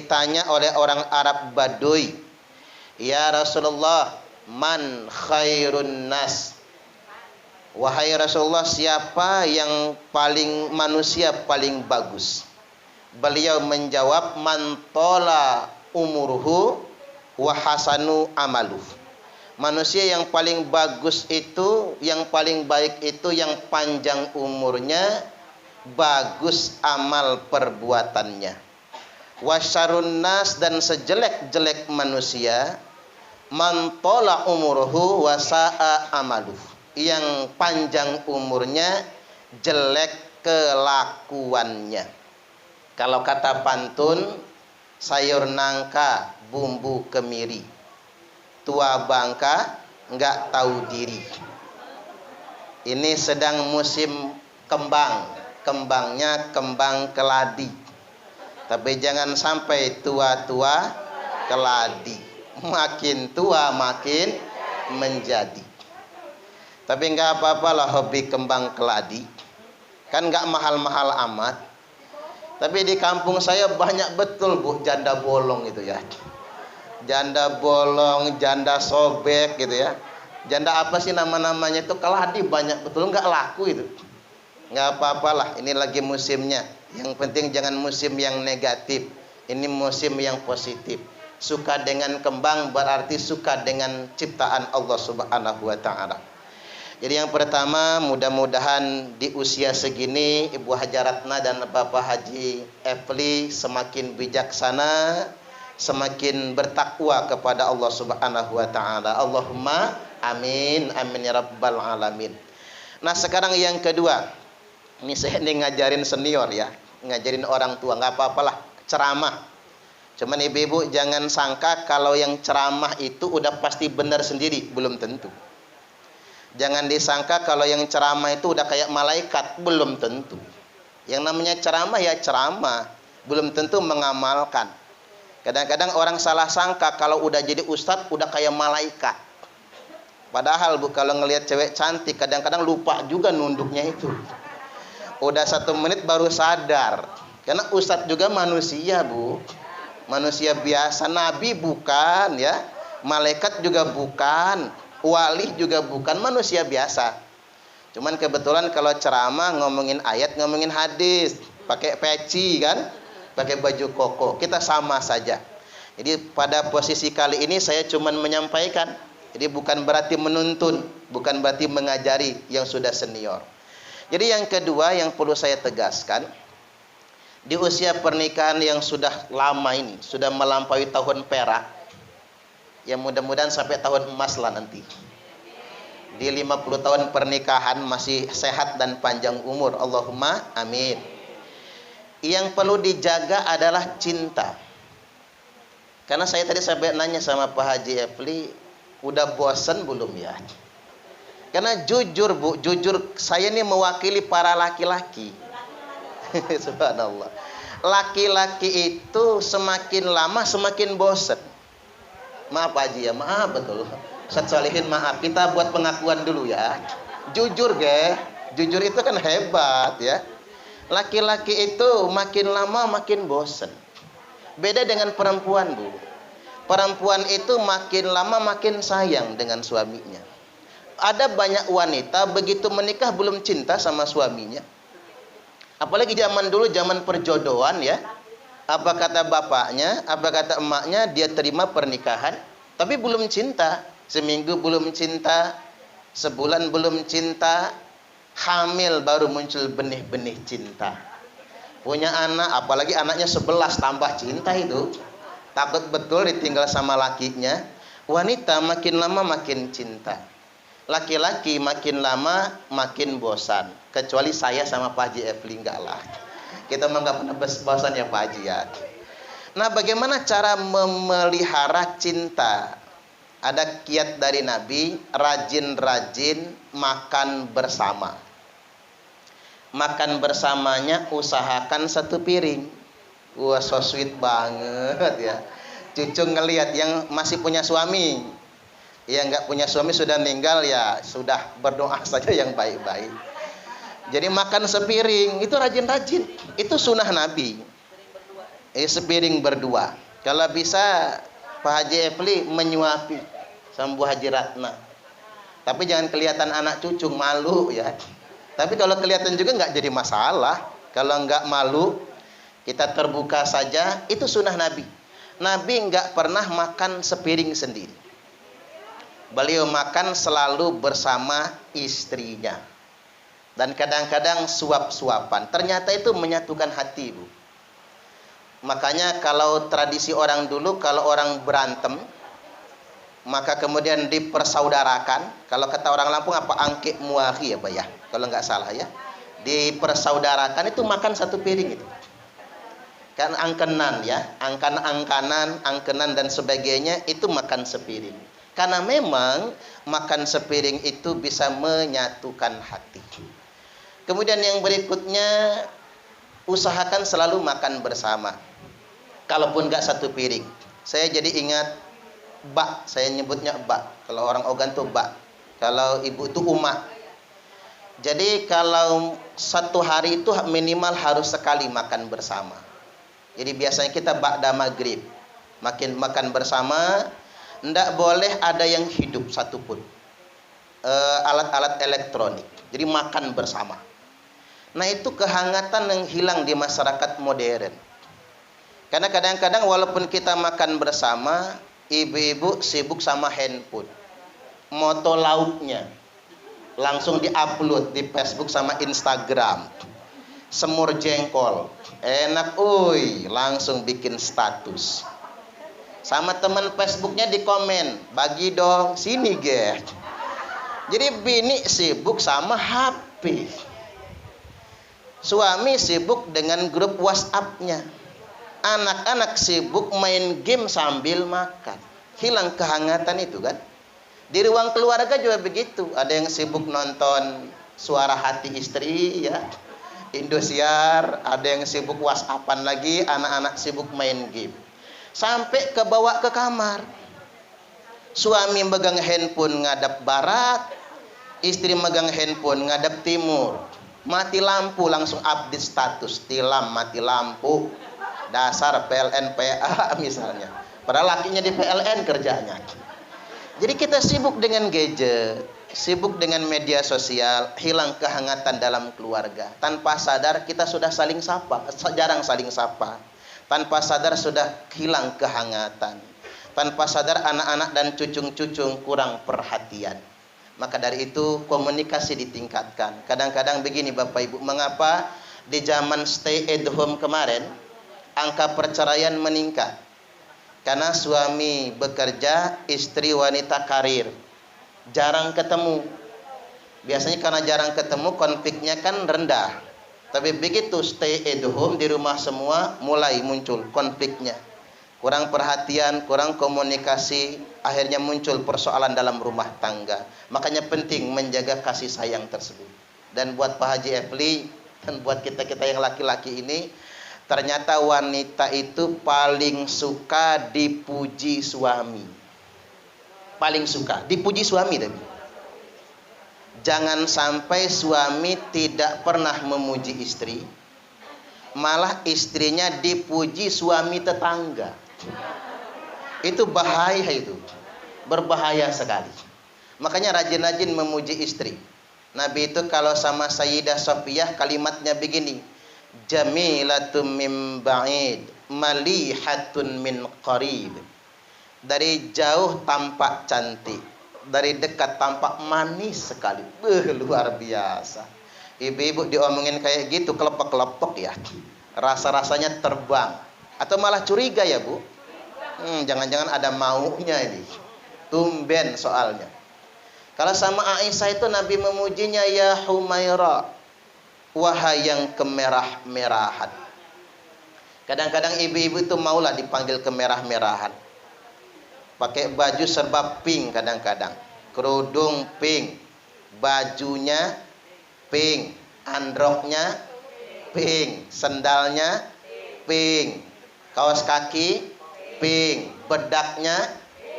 ditanya oleh orang Arab Baduy, "Ya Rasulullah, man khairun nas?" Wahai Rasulullah, siapa yang manusia paling bagus? Beliau menjawab, "Man tola umurhu wa hasanu amalu." Manusia yang paling bagus itu, yang paling baik itu yang panjang umurnya, bagus amal perbuatannya. Wasyarun nas, dan sejelek-jelek manusia, man tola umurhu wa sa'a amalu, yang panjang umurnya, jelek kelakuannya. Kalau kata pantun, sayur nangka bumbu kemiri, tua bangka nggak tahu diri. Ini sedang musim kembang, kembangnya kembang keladi. Tapi jangan sampai tua-tua keladi, makin tua makin menjadi. Tapi nggak apa-apalah hobi kembang keladi, kan nggak mahal-mahal amat. Tapi di kampung saya banyak betul Bu janda bolong itu ya. Janda bolong, janda sobek gitu ya. Janda apa sih nama-namanya itu, keladi banyak betul, nggak laku itu. Nggak apa-apalah, ini lagi musimnya. Yang penting jangan musim yang negatif. Ini musim yang positif. Suka dengan kembang berarti suka dengan ciptaan Allah Subhanahu wa taala. Jadi yang pertama, mudah-mudahan di usia segini Ibu Hajaratna dan Bapak Haji Efli semakin bijaksana, semakin bertakwa kepada Allah Subhanahu wa taala. Allahumma amin, amin ya rabbal alamin. Nah, sekarang yang kedua. Ini saya ngajarin senior ya, ngajarin orang tua, nggak apa-apalah, ceramah. Cuman ibu-ibu jangan sangka kalau yang ceramah itu udah pasti benar sendiri, belum tentu. Jangan disangka kalau yang ceramah itu udah kayak malaikat, belum tentu. Yang namanya ceramah ya ceramah, belum tentu mengamalkan. Kadang-kadang orang salah sangka kalau udah jadi ustadz udah kayak malaikat. Padahal Bu, kalau ngelihat cewek cantik kadang-kadang lupa juga nunduknya itu. Udah 1 menit baru sadar. Karena ustadz juga manusia Bu, manusia biasa. Nabi bukan ya, malaikat juga bukan, wali juga bukan, manusia biasa. Cuman kebetulan kalau ceramah ngomongin ayat, ngomongin hadis, pakai peci kan, pakai baju koko, kita sama saja. Jadi pada posisi kali ini saya cuman menyampaikan. Jadi bukan berarti menuntun, bukan berarti mengajari yang sudah senior. Jadi yang kedua yang perlu saya tegaskan, di usia pernikahan yang sudah lama ini, sudah melampaui tahun perak, ya mudah-mudahan sampai tahun emas lah nanti. Di 50 tahun pernikahan masih sehat dan panjang umur, Allahumma amin. Yang perlu dijaga adalah cinta. Karena saya tadi sampai nanya sama Pak Haji Efli, udah bosan belum ya? Karena jujur Bu, jujur saya ini mewakili para laki-laki. Subhanallah. Laki-laki itu semakin lama semakin bosan. Maaf Pak Haji ya, maaf betul. Ustaz Solihin maaf, kita buat pengakuan dulu ya. Jujur ge, jujur itu kan hebat ya. Laki-laki itu makin lama makin bosan. Beda dengan perempuan Bu. Perempuan itu makin lama makin sayang dengan suaminya. Ada banyak wanita begitu menikah belum cinta sama suaminya. Apalagi zaman dulu, zaman perjodohan ya. Apa kata bapaknya, apa kata emaknya, dia terima pernikahan, tapi belum cinta. Seminggu belum cinta, sebulan belum cinta, hamil baru muncul benih-benih cinta. Punya anak, apalagi anaknya 11 tambah cinta itu. Takut betul ditinggal sama lakinya. Wanita makin lama makin cinta. Laki-laki makin lama makin bosan. Kecuali saya sama Pak Haji Efli, enggak lah. Kita mah enggak pernah bosan ya Pak Haji ya. Nah, bagaimana cara memelihara cinta? Ada kiat dari Nabi, rajin-rajin makan bersama. Makan bersamanya usahakan 1 piring. Wah, so sweet banget ya. Cucu ngelihat yang masih punya suami, yang nggak punya suami sudah meninggal ya sudah berdoa saja yang baik-baik. Jadi makan sepiring itu rajin-rajin, itu sunnah Nabi. Sepiring berdua. Kalau bisa Pak Haji Efli menyuapi sama Bu Haji Ratna. Tapi jangan kelihatan anak cucu, malu ya. Tapi kalau kelihatan juga nggak jadi masalah. Kalau nggak malu, kita terbuka saja. Itu sunnah Nabi. Nabi nggak pernah makan sepiring sendiri. Beliau makan selalu bersama istrinya. Dan kadang-kadang suap-suapan. Ternyata itu menyatukan hati, Bu. Makanya kalau tradisi orang dulu, kalau orang berantem, maka kemudian dipersaudarakan. Kalau kata orang Lampung apa, angke muahi ya Pak ya, kalau nggak salah ya. Dipersaudarakan itu makan satu piring itu. Kan angkenan ya, angkenan dan sebagainya itu makan sepiring. Karena memang makan sepiring itu bisa menyatukan hati. Kemudian yang berikutnya, usahakan selalu makan bersama. Kalaupun nggak satu piring. Saya jadi ingat bak, saya nyebutnya bak. Kalau orang Ogan tuh bak. Kalau ibu itu umak. Jadi kalau satu hari itu minimal harus sekali makan bersama. Jadi biasanya kita ba'da maghrib makan bersama. Ndak boleh ada yang hidup satupun. Alat-alat elektronik. Jadi makan bersama. Nah itu kehangatan yang hilang di masyarakat modern. Karena kadang-kadang walaupun kita makan bersama, ibu-ibu sibuk sama handphone. Moto lauknya langsung diupload di Facebook sama Instagram. Semur jengkol, enak uy, langsung bikin status. Sama teman Facebooknya di komen, bagi dong, sini ge. Jadi bini sibuk sama HP. Suami sibuk dengan grup WhatsApp-nya. Anak-anak sibuk main game sambil makan. Hilang kehangatan itu kan. Di ruang keluarga juga begitu. Ada yang sibuk nonton Suara Hati Istri ya, Indosiar. Ada yang sibuk WhatsAppan lagi. Anak-anak sibuk main game. Sampai kebawa ke kamar. Suami megang handphone ngadap barat, istri megang handphone ngadap timur. Mati lampu langsung update status. Tilam mati lampu. Dasar PLN PA misalnya. Padahal lakinya di PLN kerjanya. Jadi kita sibuk dengan gadget, sibuk dengan media sosial, hilang kehangatan dalam keluarga. Tanpa sadar kita sudah saling sapa, jarang saling sapa. Tanpa sadar sudah hilang kehangatan. Tanpa sadar anak-anak dan cucung-cucung kurang perhatian. Maka dari itu komunikasi ditingkatkan. Kadang-kadang begini Bapak Ibu, mengapa di zaman stay at home kemarin angka perceraian meningkat? Karena suami bekerja, istri wanita karir, jarang ketemu. Biasanya karena jarang ketemu, konfliknya kan rendah. Tapi begitu stay at home, di rumah semua, mulai muncul konfliknya. Kurang perhatian, kurang komunikasi, akhirnya muncul persoalan dalam rumah tangga. Makanya penting menjaga kasih sayang tersebut. Dan buat Pak Haji Efli dan buat kita-kita yang laki-laki ini, ternyata wanita itu paling suka dipuji suami. Paling suka dipuji suami tapi. Jangan sampai suami tidak pernah memuji istri, malah istrinya dipuji suami tetangga. Itu bahaya itu. Berbahaya sekali. Makanya rajin-rajin memuji istri. Nabi itu kalau sama Sayyidah Safiyah kalimatnya begini, jamilatun min ba'id, malihatun min qarib. Dari jauh tampak cantik, dari dekat tampak manis sekali. Luar biasa. Ibu-ibu diomongin kayak gitu kelepek-kelepek ya. Rasa-rasanya terbang. Atau malah curiga ya Bu. Jangan-jangan ada maunya ini. Tumben soalnya. Kalau sama Aisyah itu Nabi memujinya, ya Humaira, wahai yang kemerah-merahan. Kadang-kadang ibu-ibu itu maulah dipanggil kemerah-merahan. Pakai baju serba pink kadang-kadang. Kerudung pink, bajunya pink, androknya pink, sendalnya pink, kaos kaki pink, bedaknya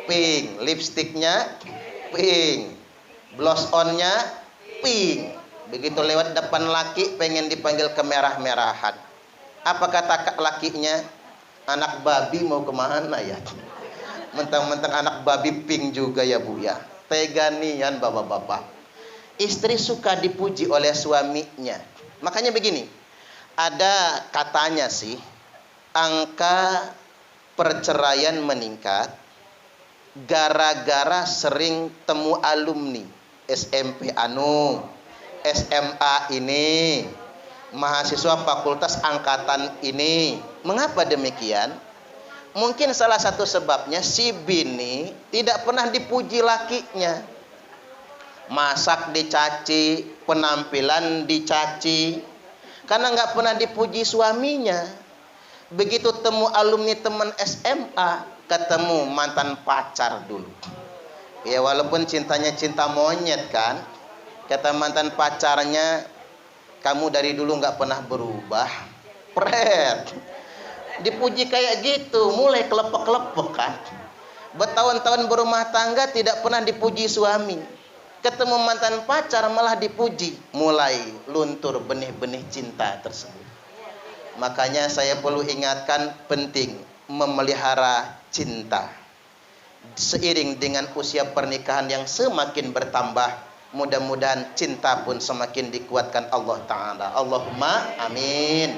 pink, lipstiknya pink, blush onnya pink. Begitu lewat depan laki pengen dipanggil kemerah-merahan. Apa kata lakinya? Anak babi mau kemana ya? Mentang-mentang anak babi pink juga ya Bu ya. Tega nian bapak-bapak. Istri suka dipuji oleh suaminya. Makanya begini, ada katanya sih, angka perceraian meningkat gara-gara sering temu alumni SMP anu, SMA ini, mahasiswa fakultas angkatan ini. Mengapa demikian? Mungkin salah satu sebabnya si bini tidak pernah dipuji lakinya. Masak dicaci, penampilan dicaci, karena nggak pernah dipuji suaminya. Begitu temu alumni teman SMA, ketemu mantan pacar dulu. Ya walaupun cintanya cinta monyet kan, kata mantan pacarnya, kamu dari dulu nggak pernah berubah. Pret. Dipuji kayak gitu, mulai kelepek-kelepek kan. Bertahun-tahun berumah tangga tidak pernah dipuji suami. Ketemu mantan pacar malah dipuji, mulai luntur benih-benih cinta tersebut. Makanya saya perlu ingatkan penting memelihara cinta. Seiring dengan usia pernikahan yang semakin bertambah, mudah-mudahan cinta pun semakin dikuatkan Allah Ta'ala. Allahumma amin.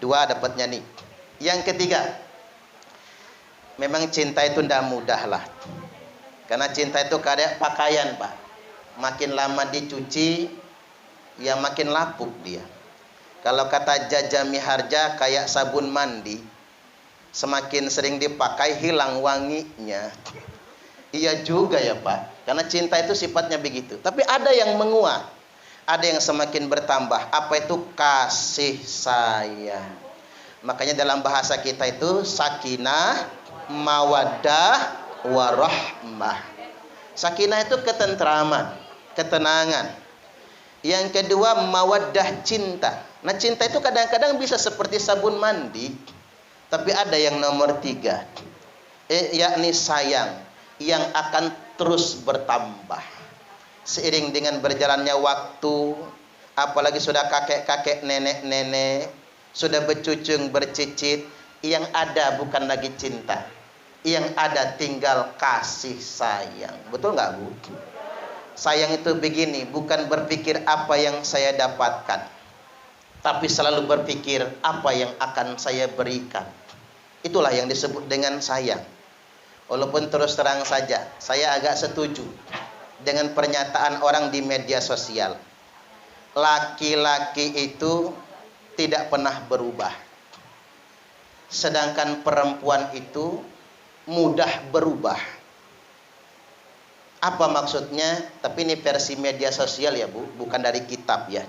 2 dapatnya nih. Yang ketiga, memang cinta itu tidak mudah lah. Karena cinta itu kayak pakaian Pak. Makin lama dicuci, ya makin lapuk dia. Kalau kata Jaja Miharja kayak sabun mandi, semakin sering dipakai hilang wanginya. Iya juga ya Pak. Karena cinta itu sifatnya begitu. Tapi ada yang menguat, ada yang semakin bertambah. Apa itu? Kasih sayang. Makanya dalam bahasa kita itu sakinah, mawaddah, warahmah. Sakinah itu ketentraman, ketenangan. Yang kedua mawaddah, cinta. Nah cinta itu kadang-kadang bisa seperti sabun mandi. Tapi ada yang nomor 3, yakni sayang, yang akan terus bertambah. Seiring dengan berjalannya waktu, apalagi sudah kakek-kakek, nenek-nenek, sudah bercucung bercicit, yang ada bukan lagi cinta, yang ada tinggal kasih sayang. Betul nggak Bu? Sayang itu begini, bukan berpikir apa yang saya dapatkan, tapi selalu berpikir apa yang akan saya berikan. Itulah yang disebut dengan sayang. Walaupun terus terang saja, saya agak setuju dengan pernyataan orang di media sosial. Laki-laki itu tidak pernah berubah, sedangkan perempuan itu mudah berubah. Apa maksudnya? Tapi ini versi media sosial ya Bu, bukan dari kitab ya.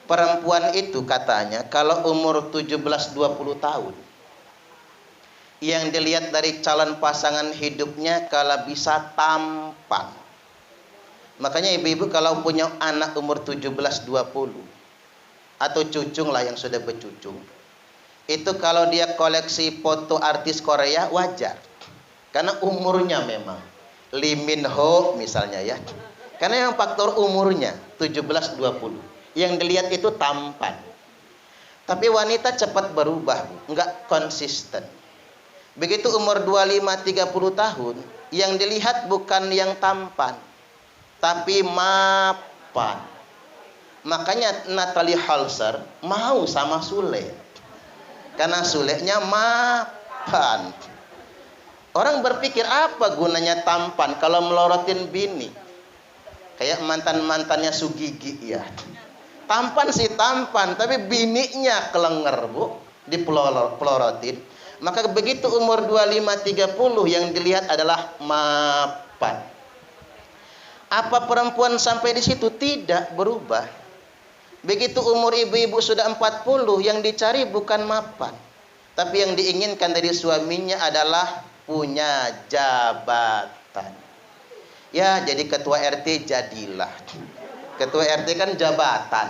Perempuan itu katanya kalau umur 17-20 tahun, yang dilihat dari calon pasangan hidupnya kalau bisa tampan. Makanya ibu-ibu kalau punya anak umur 17-20 atau cucung lah yang sudah bercucung, itu kalau dia koleksi foto artis Korea wajar, karena umurnya memang Lee Min Ho misalnya ya, karena yang faktor umurnya 17-20, yang dilihat itu tampan. Tapi wanita cepat berubah, nggak konsisten. Begitu umur 25-30 tahun, yang dilihat bukan yang tampan, tapi mapan. Makanya Natalie Halser mau sama Sule, karena Sulenya mapan. Orang berpikir apa gunanya tampan kalau melorotin bini? Kayak mantan-mantannya Sugigi ya. Tampan sih tampan, tapi bininya kelenger Bu, dipelorotin. Maka begitu umur 25-30 yang dilihat adalah mapan. Apa perempuan sampai di situ? Tidak berubah. Begitu umur ibu-ibu sudah 40, yang dicari bukan mapan, tapi yang diinginkan dari suaminya adalah punya jabatan. Ya, jadi ketua RT jadilah. Ketua RT kan jabatan.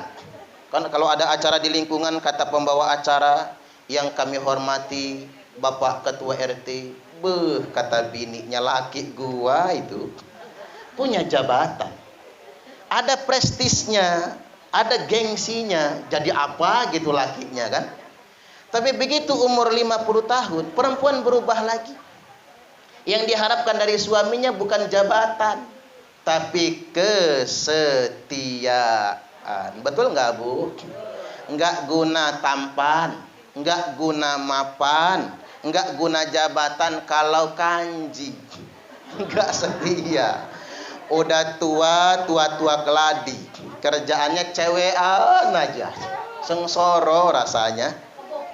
Kan kalau ada acara di lingkungan, kata pembawa acara, yang kami hormati Bapak Ketua RT, kata bininya, laki gua itu punya jabatan. Ada prestisnya, ada gengsinya. Jadi apa gitu lakinya kan? Tapi begitu umur 50 tahun, perempuan berubah lagi. Yang diharapkan dari suaminya bukan jabatan, tapi kesetiaan. Betul nggak, Bu? Nggak guna tampan, nggak guna mapan, nggak guna jabatan kalau kanji. Nggak setia. Udah tua keladi. Kerjaannya cewekan aja. Sengsoro rasanya.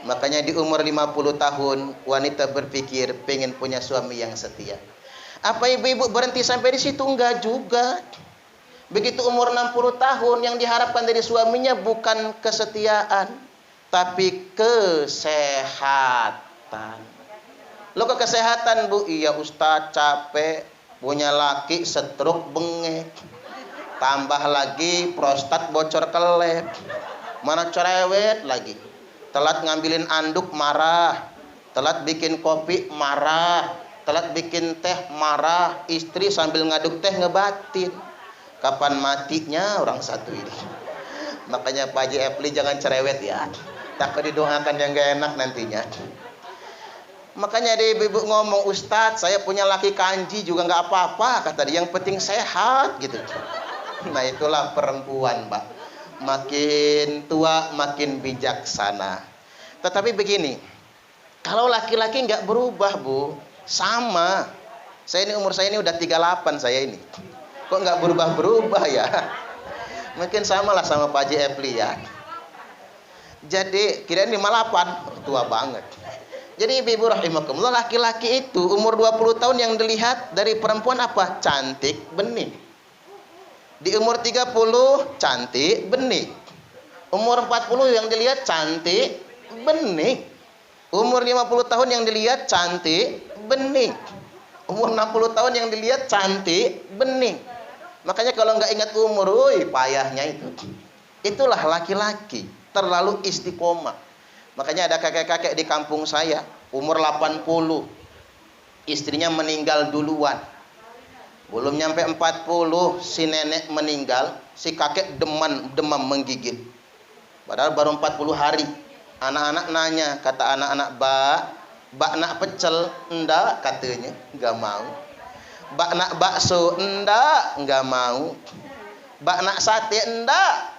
Makanya di umur 50 tahun wanita berpikir pengen punya suami yang setia. Apa ibu-ibu berhenti sampai di situ? Enggak juga. Begitu umur 60 tahun yang diharapkan dari suaminya bukan kesetiaan, tapi kesehatan. Lo ke kesehatan, Bu? Iya Ustaz, capek, punya laki stroke bengek. Tambah lagi prostat bocor kelep. Mana cerewet lagi. Telat ngambilin anduk marah, telat bikin kopi marah, telat bikin teh marah, istri sambil ngaduk teh ngebatin. Kapan matinya orang satu ini? Makanya Pak Haji Epli jangan cerewet ya, takut didoakan yang gak enak nantinya. Makanya ada ibu-ibu ngomong, Ustadz saya punya laki kanji juga gak apa-apa, kata dia, yang penting sehat gitu. Nah itulah perempuan, Mbak. Makin tua makin bijaksana. Tetapi begini, kalau laki-laki nggak berubah, Bu, sama. Umur saya ini udah 38 saya ini. Kok nggak berubah-berubah ya? Mungkin samalah sama Pak Haji Epli ya. Jadi kirain 58, tua banget. Jadi ibu-ibu rahimakumullah, laki-laki itu umur 20 tahun yang dilihat dari perempuan apa? Cantik, benih. Di umur 30 cantik, benih. Umur 40 yang dilihat cantik, benih. Umur 50 tahun yang dilihat cantik, benih. Umur 60 tahun yang dilihat cantik, benih. Makanya kalau nggak ingat umur, payahnya itu. Itulah laki-laki, terlalu istiqomah. Makanya ada kakek-kakek di kampung saya, umur 80, istrinya meninggal duluan. Belum nyampe 40 si nenek meninggal, si kakek demam menggigit. Padahal baru 40 hari. Anak-anak nanya, kata anak-anak, bak nak pecel? Enggak katanya, enggak mau. Bak nak bakso? Enggak mau. Bak nak sate? Enggak.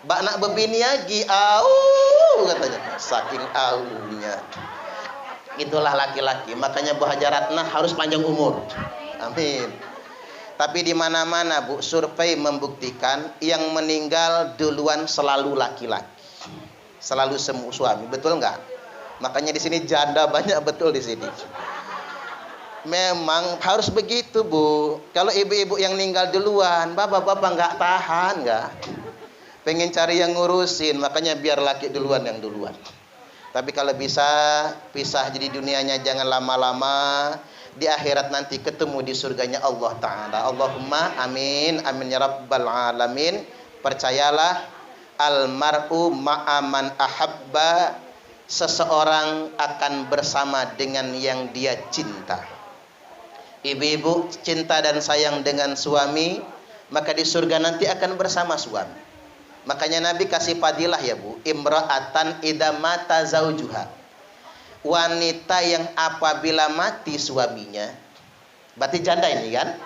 Bak nak bebini lagi? Au katanya, saking aunya. Itulah laki-laki. Makanya Bu Haja Ratna harus panjang umur. Amin. Tapi di mana-mana, Bu, survei membuktikan yang meninggal duluan selalu laki-laki, selalu semua suami, betul nggak? Makanya di sini janda banyak betul di sini. Memang harus begitu, Bu. Kalau ibu-ibu yang meninggal duluan, bapak-bapak nggak tahan, nggak. Pengen cari yang ngurusin, makanya biar laki duluan yang duluan. Tapi kalau bisa pisah jadi dunianya jangan lama-lama. Di akhirat nanti ketemu di surganya Allah Ta'ala. Allahumma amin, amin ya rabbal alamin. Percayalah, almar'u ma'aman ahabba, seseorang akan bersama dengan yang dia cinta. Ibu-ibu cinta dan sayang dengan suami, maka di surga nanti akan bersama suami. Makanya Nabi kasih fadilah ya, Bu, imra'atan idza mata zaujuha, wanita yang apabila mati suaminya, berarti janda ini kan,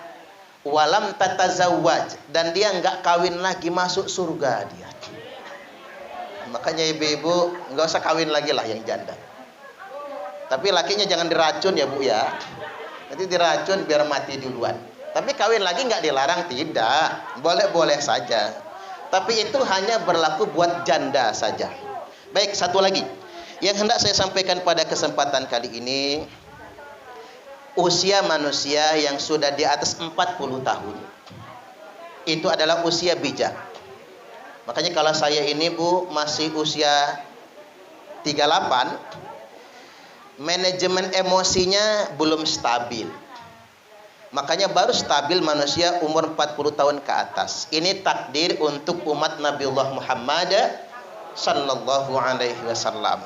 walam tatazawwaj, dan dia enggak kawin lagi, masuk surga dia. Makanya ibu-ibu enggak usah kawin lagi lah yang janda. Tapi lakinya jangan diracun ya, Bu ya. Nanti diracun biar mati duluan. Tapi kawin lagi enggak dilarang, tidak. Boleh-boleh saja. Tapi itu hanya berlaku buat janda saja. Baik, satu lagi yang hendak saya sampaikan pada kesempatan kali ini, usia manusia yang sudah di atas 40 tahun itu adalah usia bijak. Makanya kalau saya ini, Bu, masih usia 38, manajemen emosinya belum stabil. Makanya baru stabil manusia umur 40 tahun ke atas. Ini takdir untuk umat Nabiullah Muhammad sallallahu alaihi wasallam.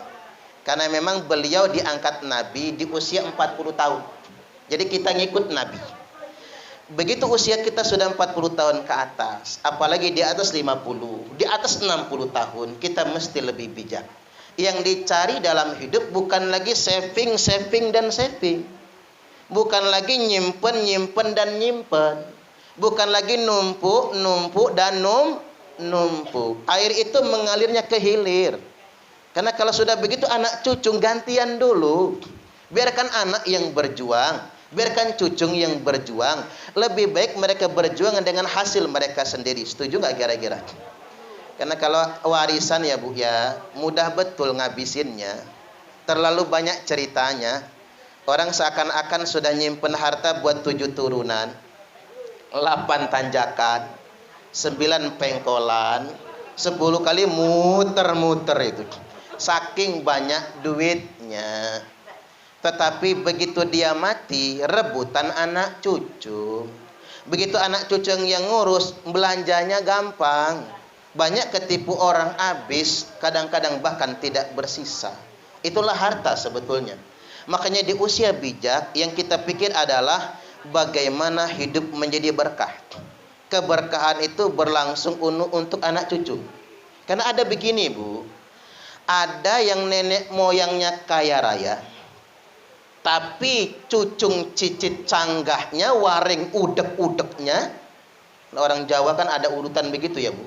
Karena memang beliau diangkat Nabi di usia 40 tahun. Jadi kita ngikut Nabi. Begitu usia kita sudah 40 tahun ke atas, apalagi di atas 50, di atas 60 tahun, kita mesti lebih bijak. Yang dicari dalam hidup bukan lagi saving, dan saving. Bukan lagi nyimpen, dan nyimpen. Bukan lagi numpuk, dan numpuk. Air itu mengalirnya ke hilir. Karena kalau sudah begitu anak cucu gantian dulu. Biarkan anak yang berjuang, biarkan cucu yang berjuang. Lebih baik mereka berjuang dengan hasil mereka sendiri. Setuju nggak kira-kira? Karena kalau warisan ya Bu ya, mudah betul ngabisinnya. Terlalu banyak ceritanya. Orang seakan-akan sudah nyimpen harta buat 7 turunan, 8 tanjakan, 9 pengkolan, 10 kali muter-muter itu. Saking banyak duitnya. Tetapi begitu dia mati, rebutan anak cucu. Begitu anak cucu yang ngurus, belanjanya gampang. Banyak ketipu orang habis, kadang-kadang bahkan tidak bersisa. Itulah harta sebetulnya. Makanya di usia bijak yang kita pikir adalah bagaimana hidup menjadi berkah. Keberkahan itu berlangsung untuk anak cucu. Karena ada begini Bu, ada yang nenek moyangnya kaya raya, tapi cucung cicit canggahnya, waring udek-udeknya. Orang Jawa kan ada urutan begitu ya Bu.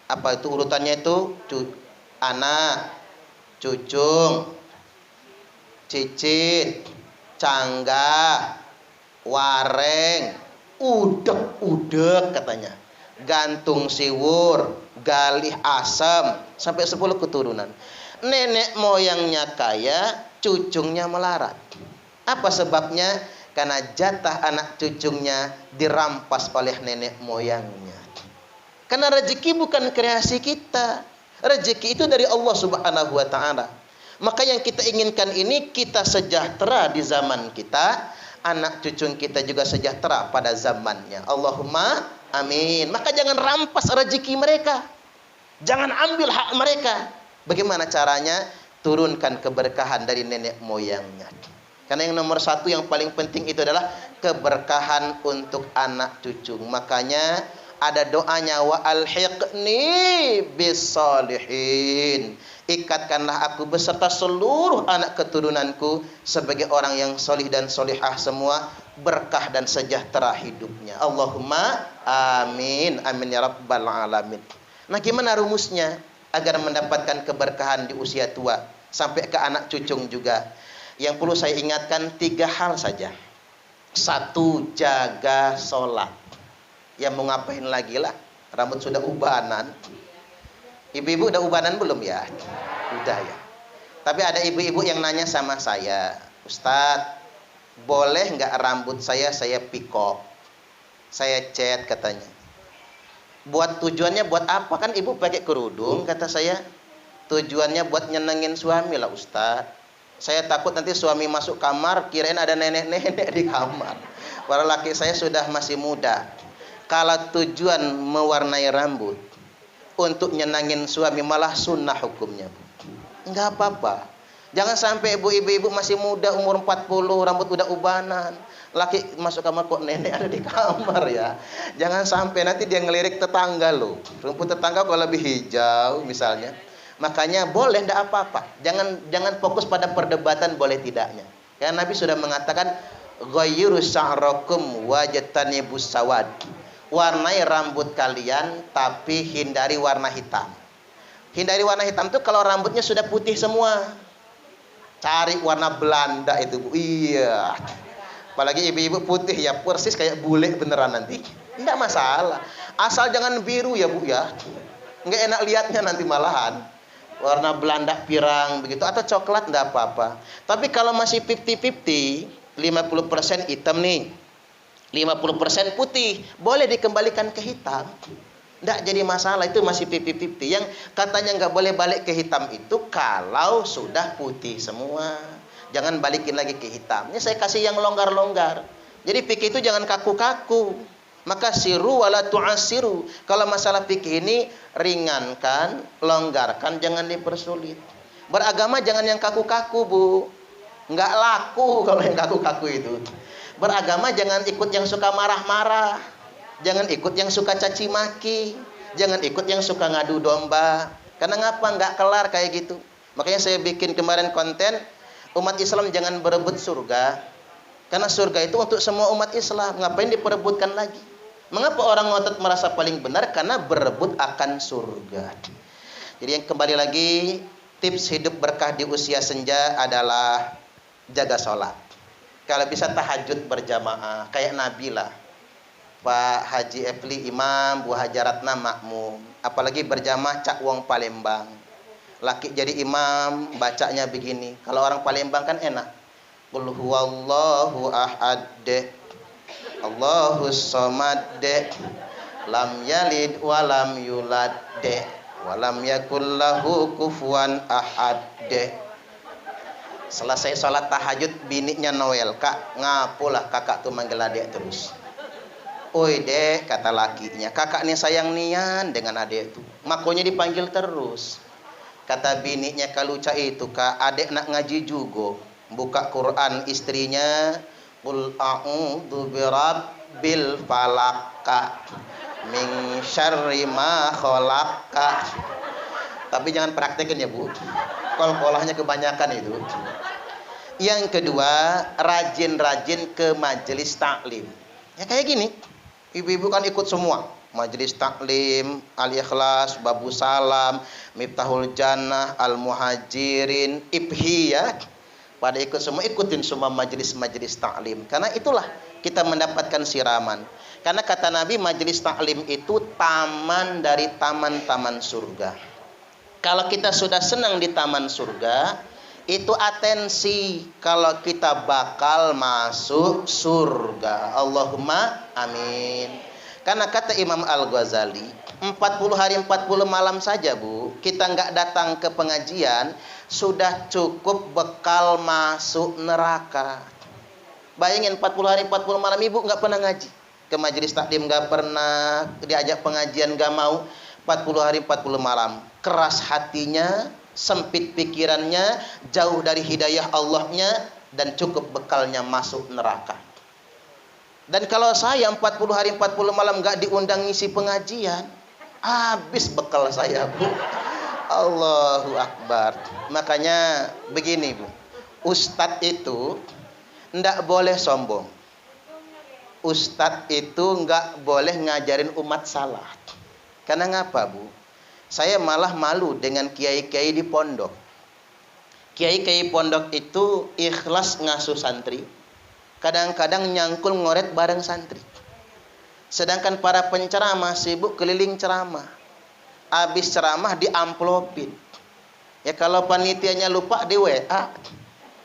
Apa itu urutannya itu? Anak, cucung, cicit, canggah, wareng, udek-udek katanya. Gantung siwur, galih asam, sampai 10 keturunan. Nenek moyangnya kaya, cucungnya melarat. Apa sebabnya? Karena jatah anak cucungnya dirampas oleh nenek moyangnya. Karena rezeki bukan kreasi kita. Rezeki itu dari Allah Subhanahu wa taala. Maka yang kita inginkan ini kita sejahtera di zaman kita, anak cucu kita juga sejahtera pada zamannya. Allahumma amin. Maka jangan rampas rezeki mereka. Jangan ambil hak mereka. Bagaimana caranya? Turunkan keberkahan dari nenek moyangnya. Karena yang nomor 1 yang paling penting itu adalah keberkahan untuk anak cucu. Makanya ada doanya, wa alhiqni bisolihin. Ikatkanlah aku beserta seluruh anak keturunanku sebagai orang yang solih dan solihah semua, berkah dan sejahtera hidupnya. Allahumma amin. Amin ya rabbal alamin. Nah, gimana rumusnya agar mendapatkan keberkahan di usia tua sampai ke anak cucung juga? Yang perlu saya ingatkan 3 hal saja. 1, jaga sholat. Ya mau ngapain lagi lah, rambut sudah ubanan. Ibu-ibu udah ubanan belum ya? Udah ya. Tapi ada ibu-ibu yang nanya sama saya, Ustadz, boleh nggak rambut saya pikok, saya cat katanya. Tujuannya buat apa? Kan ibu pakai kerudung, kata saya. Tujuannya buat nyenengin suami lah Ustadz. Saya takut nanti suami masuk kamar, kirain ada nenek-nenek di kamar. Para laki saya sudah masih muda. Kalau tujuan mewarnai rambut untuk nyenangin suami, malah sunnah hukumnya. Enggak apa-apa. Jangan sampai ibu-ibu masih muda, umur 40, rambut udah ubanan. Laki masuk kamar kok nenek ada di kamar ya. Jangan sampai nanti dia ngelirik tetangga loh. Rumput tetangga kalau lebih hijau misalnya. Makanya boleh, enggak apa-apa. Jangan fokus pada perdebatan boleh tidaknya. Karena Nabi sudah mengatakan ghayyiru sya'rakum wajtanibus sawad. Warnai rambut kalian tapi hindari warna hitam. Hindari warna hitam itu kalau rambutnya sudah putih semua. Cari warna Belanda itu Bu. Iya. Apalagi ibu-ibu putih ya, persis kayak bule beneran nanti. Enggak masalah. Asal jangan biru ya Bu ya. Enggak enak lihatnya nanti malahan. Warna Belanda pirang begitu atau coklat enggak apa-apa. Tapi kalau masih 50-50, 50% hitam nih, 50% putih, boleh dikembalikan ke hitam. Tidak jadi masalah, itu masih 50-50. Yang katanya nggak boleh balik ke hitam itu kalau sudah putih semua. Jangan balikin lagi ke hitam. Ini saya kasih yang longgar-longgar. Jadi fikih itu jangan kaku-kaku. Maka siru wala tu'asiru. Kalau masalah fikih ini ringankan, longgarkan, jangan dipersulit. Beragama jangan yang kaku-kaku Bu. Nggak laku kalau yang kaku-kaku itu. Beragama jangan ikut yang suka marah-marah. Jangan ikut yang suka caci maki. Jangan ikut yang suka ngadu domba. Karena ngapa nggak kelar kayak gitu. Makanya saya bikin kemarin konten, umat Islam jangan berebut surga. Karena surga itu untuk semua umat Islam. Ngapain diperebutkan lagi? Mengapa orang ngotot merasa paling benar? Karena berebut akan surga. Jadi yang kembali lagi, tips hidup berkah di usia senja adalah jaga sholat. Kalau bisa tahajud berjamaah, kayak Nabi lah. Pak Haji Efli imam, Bu Hajaratna makmum. Apalagi berjamaah Cak Wong Palembang. Laki jadi imam, bacanya begini. Kalau orang Palembang kan enak. Qul huwallahu ahad, Allahus somad, lam yalid walam yulad, walam yakul lahu kufuwan ahad. Selesai sholat tahajud, bininya Noel, kak ngapulah kakak tuh manggil adek terus. Oi dek, kata lakinya, kakak nih sayang nian dengan adek tuh, makanya dipanggil terus. Kata bininya kaluca itu, kak adek nak ngaji juga. Buka Quran istrinya, qul a'udzu birabbil falaq min syarri ma khalaq. Tapi jangan praktekin ya Bu, kol-kolahnya kebanyakan itu. Yang kedua, rajin-rajin ke majelis taklim. Ya kayak gini, ibu-ibu kan ikut semua. Majelis taklim, Al-Ikhlas, Babu Salam, Miftahul Jannah, Al-Muhajirin, IPHI ya. Pada ikut semua, ikutin semua majelis-majelis taklim. Karena itulah kita mendapatkan siraman. Karena kata Nabi, majelis taklim itu taman dari taman-taman surga. Kalau kita sudah senang di taman surga, itu atensi kalau kita bakal masuk surga. Allahumma amin. Karena kata Imam Al-Ghazali, 40 hari 40 malam saja Bu, kita nggak datang ke pengajian, sudah cukup bekal masuk neraka. Bayangin 40 hari 40 malam ibu nggak pernah ngaji, ke majelis taklim nggak pernah, diajak pengajian nggak mau. 40 hari 40 malam, keras hatinya, sempit pikirannya, jauh dari hidayah Allahnya, dan cukup bekalnya masuk neraka. Dan kalau saya 40 hari 40 malam nggak diundang ngisi pengajian, habis bekal saya Bu. Allahu Akbar. Makanya begini Bu, Ustadz itu ndak boleh sombong. Ustadz itu nggak boleh ngajarin umat salah. Karena ngapa Bu? Saya malah malu dengan kiai-kiai di pondok. Kiai-kiai pondok itu ikhlas ngasuh santri, kadang-kadang nyangkul ngoret bareng santri. Sedangkan para penceramah sibuk keliling ceramah. Habis ceramah diamplopin. Ya kalau panitianya lupa di WA.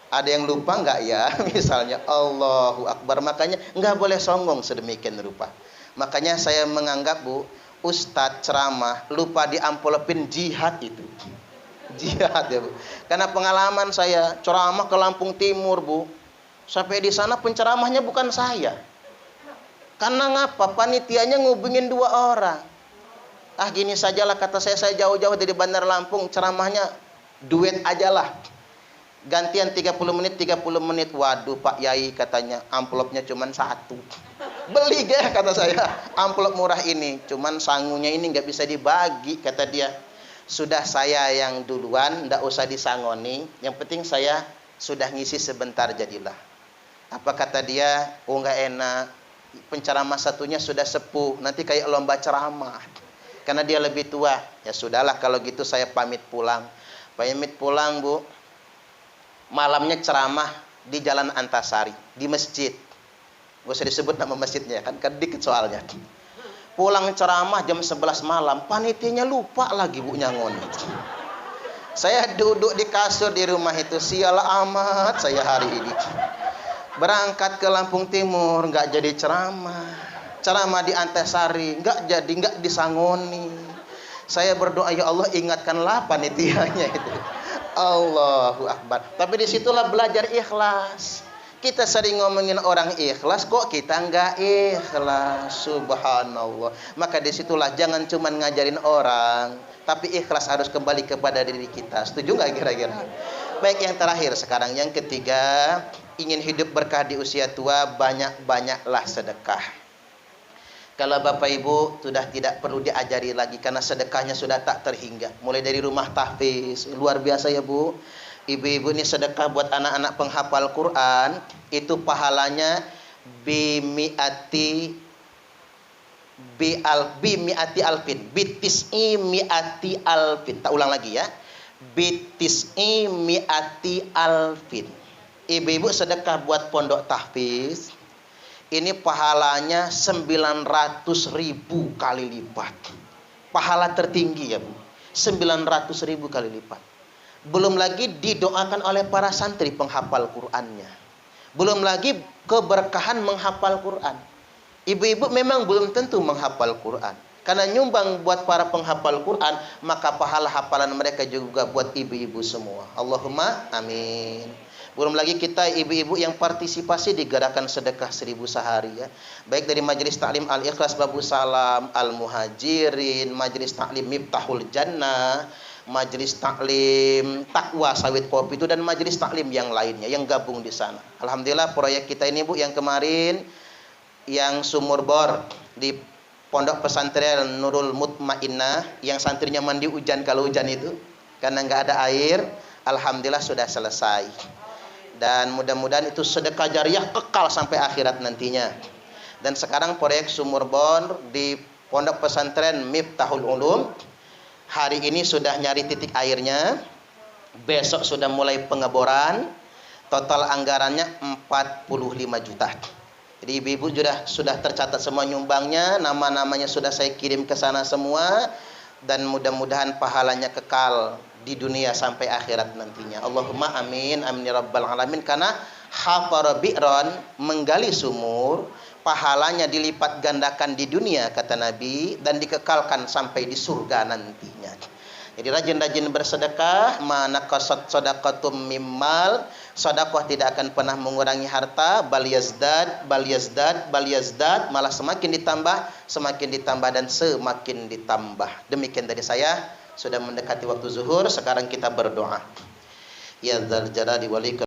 Ada yang lupa nggak ya? Misalnya Allahu Akbar. Makanya nggak boleh sombong sedemikian rupa. Makanya saya menganggap Bu, Ustadz ceramah lupa diamplopin, jihad itu. Jihad ya Bu. Karena pengalaman saya ceramah ke Lampung Timur Bu. Sampai di sana penceramahnya bukan saya. Karena ngapa? Panitianya ngubungin 2 orang. Ah gini sajalah kata saya jauh-jauh dari Bandar Lampung, ceramahnya duet ajalah. Gantian 30 menit. Waduh Pak Yai katanya, amplopnya cuman 1. Beli gak kata saya, amplop murah ini, cuman sangunya ini nggak bisa dibagi kata dia. Sudah saya yang duluan, ndak usah disangoni, yang penting saya sudah ngisi sebentar jadilah. Apa kata dia? Oh nggak enak, penceramah satunya sudah sepuh, nanti kayak lomba ceramah. Karena dia lebih tua. Ya sudahlah kalau gitu saya pamit pulang. Pamit pulang Bu. Malamnya ceramah di Jalan Antasari, di masjid. Gak usah disebut nama masjidnya kan dikit soalnya. Pulang ceramah jam 11 malam, panitianya lupa lagi Bu nyangoni. Saya duduk di kasur di rumah itu, sial amat saya hari ini. Berangkat ke Lampung Timur, nggak jadi ceramah. Ceramah di Antasari, nggak disangoni. Saya berdoa, ya Allah ingatkanlah panitianya itu. Allahu Akbar. Tapi disitulah belajar ikhlas. Kita sering ngomongin orang ikhlas, kok kita nggak ikhlas. Subhanallah. Maka disitulah jangan cuma ngajarin orang, tapi ikhlas harus kembali kepada diri kita. Setuju nggak kira-kira? Baik, yang terakhir sekarang, yang ketiga, ingin hidup berkah di usia tua, banyak-banyaklah sedekah. Kalau Bapak Ibu sudah tidak perlu diajari lagi karena sedekahnya sudah tak terhingga. Mulai dari rumah tahfiz, luar biasa ya Bu. Ibu-ibu ini sedekah buat anak-anak penghafal Quran, itu pahalanya bimiati alfin, bitis'i miati alfin. Tak ulang lagi ya. Bitis'i miati alfin. Ibu-ibu sedekah buat pondok tahfiz, ini pahalanya 900.000 kali lipat. Pahala tertinggi ya Bu. 900.000 kali lipat. Belum lagi didoakan oleh para santri penghafal Qur'annya. Belum lagi keberkahan menghafal Qur'an. Ibu-ibu memang belum tentu menghafal Qur'an. Karena nyumbang buat para penghafal Qur'an, maka pahala hafalan mereka juga buat ibu-ibu semua. Allahumma amin. Belum lagi kita ibu-ibu yang partisipasi di gerakan sedekah 1000 sehari ya. Baik dari Majelis Taklim Al-Ikhlas Babu Salam, Al-Muhajirin, Majelis Taklim Miftahul Jannah, Majelis Taklim Takwa Sawit Kopi itu, dan Majelis Taklim yang lainnya yang gabung di sana. Alhamdulillah proyek kita ini Bu yang kemarin yang sumur bor di Pondok Pesantren Nurul Mutmainnah yang santrinya mandi hujan kalau hujan itu karena nggak ada air, alhamdulillah sudah selesai. Dan mudah-mudahan itu sedekah jariah kekal sampai akhirat nantinya. Dan sekarang proyek sumur bor di Pondok Pesantren Miftahul Ulum, hari ini sudah nyari titik airnya, besok sudah mulai pengeboran, total anggarannya 45 juta. Jadi ibu-ibu sudah tercatat semua nyumbangnya, nama-namanya sudah saya kirim ke sana semua, dan mudah-mudahan pahalanya kekal di dunia sampai akhirat nantinya. Allahumma amin, amin ya rabbal alamin. Karena hafara bi'ran, menggali sumur, pahalanya dilipat gandakan di dunia kata Nabi, dan dikekalkan sampai di surga nantinya. Jadi rajin-rajin bersedekah, manaqasat shadaqatum mimmal, sedekah tidak akan pernah mengurangi harta, bal yazdad, malah semakin ditambah dan semakin ditambah. Demikian dari saya, sudah mendekati waktu zuhur, sekarang kita berdoa. Ya dzal jalali wal ikram.